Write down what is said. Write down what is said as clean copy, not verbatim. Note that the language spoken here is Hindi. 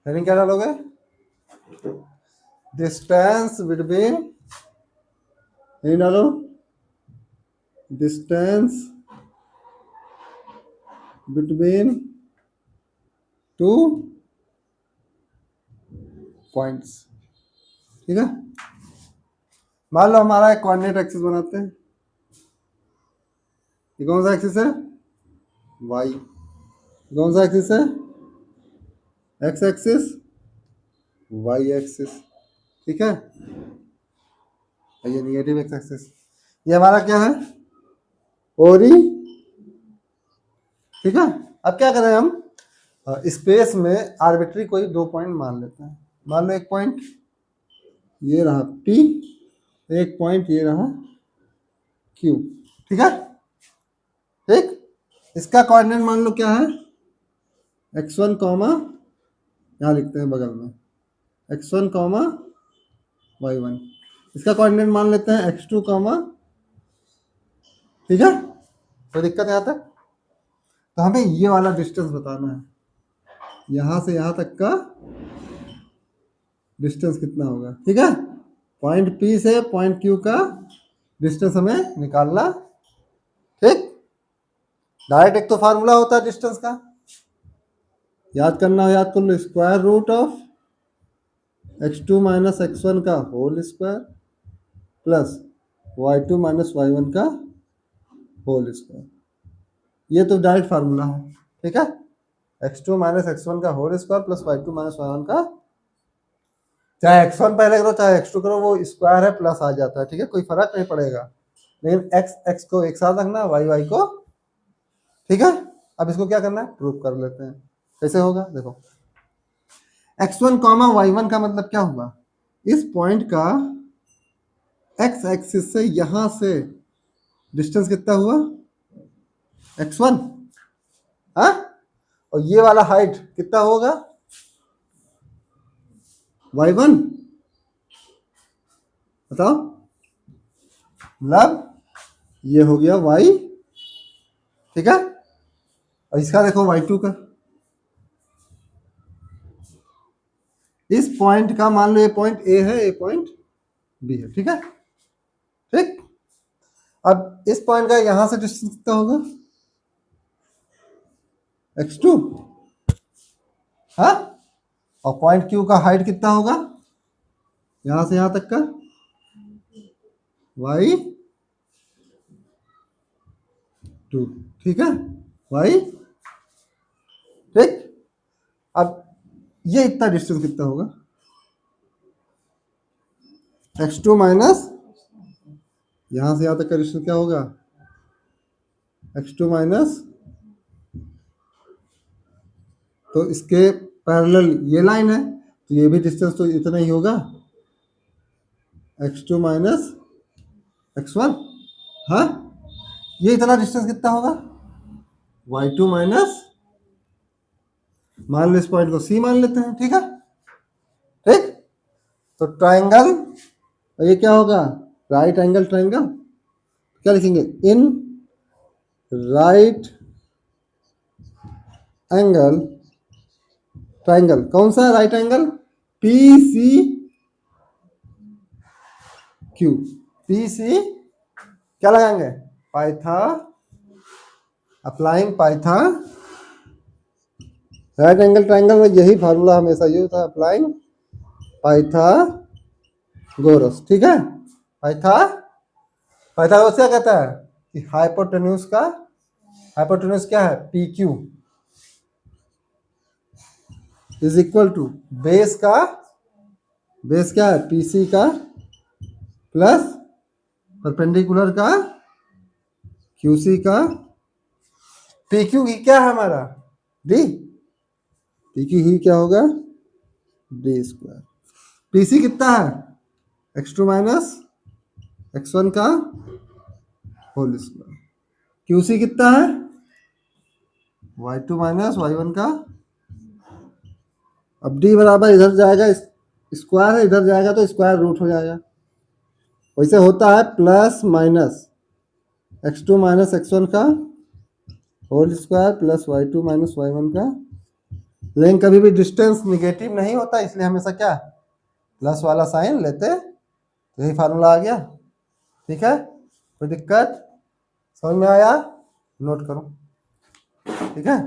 हेडिंग क्या डालोगे? डिस्टेंस बिटवीन, हेडिंग डालो डिस्टेंस बिटवीन टू पॉइंट्स। ठीक है, मान लो हमारा एक कोऑर्डिनेट एक्सिस बनाते हैं। ये कौन सा एक्सिस है? वाई। कौन सा एक्सिस है? X axis, y axis. ठीक है, ये निगेटिव एक्स एक्सिस। ये हमारा क्या है? ओरी। ठीक है, अब क्या करें हम? स्पेस में आर्बिट्री कोई दो पॉइंट मान लेते हैं। मान लो एक पॉइंट ये रहा P, एक पॉइंट ये रहा Q। ठीक है, ठीक। इसका कोऑर्डिनेट मान लो क्या है? x1 कॉमा, यहाँ लिखते हैं बगल में x1 कॉमा y1। इसका कोऑर्डिनेट मान लेते हैं x2 कॉमा। ठीक है, कोई दिक्कत यहाँ तक? तो हमें ये वाला डिस्टेंस बताना है, यहाँ से यहाँ तक का डिस्टेंस कितना होगा। ठीक है, पॉइंट P से पॉइंट Q का डिस्टेंस हमें निकालना। ठीक, डायरेक्ट एक तो फार्मूला होता है डिस्टेंस का, याद करना हो याद कर लो, square root of x2 minus x1 का whole square plus y2 minus y1 का होल स्क्वायर। ये तो डायरेक्ट फार्मूला है। ठीक है, x2 माइनस x1 का whole square plus y2 minus y1 का, चाहे x1 पहले करो चाहे x2 करो, वो स्क्वायर है प्लस आ जाता है। ठीक है, कोई फर्क नहीं पड़ेगा, लेकिन x x को एक साथ रखना, y y को। ठीक है, अब इसको क्या करना है? प्रूव कर लेते हैं। कैसे होगा देखो, x1 कॉमा y1 का मतलब क्या हुआ? इस पॉइंट का x एक्सिस से यहां से डिस्टेंस कितना हुआ? x1। हाँ, और ये वाला हाइट कितना होगा? y1। बताओ, मतलब ये हो गया y। ठीक है, और इसका देखो y2 का, इस पॉइंट का मान लो ये पॉइंट A है, ये पॉइंट B है। ठीक है, ठीक। अब इस पॉइंट का यहां से डिस्टेंस कितना होगा? x2। हाँ, और पॉइंट Q का हाइट कितना होगा यहां से यहां तक का? y2। ठीक है, y। ठीक, अब ये इतना डिस्टेंस कितना होगा? x2 माइनस यहां से यहां तक का डिस्टेंस क्या होगा? x2 माइनस, तो इसके पैरेलल ये लाइन है, तो ये भी डिस्टेंस तो इतना ही होगा, x2 माइनस x1। हाँ, ये इतना डिस्टेंस कितना होगा? y2 माइनस, मान लो इस पॉइंट को C मान लेते हैं। ठीक है, ठीक। तो ट्रायंगल, ये क्या होगा? Right angle triangle. क्या लिखेंगे? In right angle triangle. कौन सा राइट एंगल? PCQ। PC क्या लगाएंगे? पाइथा, अप्लाइंग पाइथा। राइट एंगल ट्रायंगल में यही फार्मूला हमेशा यूज होता है, अप्लाइंग पाइथागोरस। ठीक है, पाइथागोरस क्या कहता है कि हाइपोटेन्यूज का, हाइपोटेन्यूज क्या है? PQ is equal to base का, बेस क्या है? PC का प्लस परपेंडिकुलर का QC का। PQ ही क्या है हमारा? D। PQ ही क्या होगा? D square. PC कितना है? x2 माइनस x1 का होल स्क्वायर। QC कितना है? y2 माइनस y1 का। अब D बराबर इधर जाएगा, स्क्वायर है, इधर जाएगा तो स्क्वायर रूट हो जाएगा। वैसे होता है plus minus x2 minus x1 का whole square plus y2 minus y1 का लेकिन कभी भी डिस्टेंस निगेटिव नहीं होता, इसलिए हमेशा क्या प्लस वाला साइन लेते। तो यही फार्मूला आ गया। ठीक है, कोई दिक्कत समझ में आया? नोट करो। ठीक है।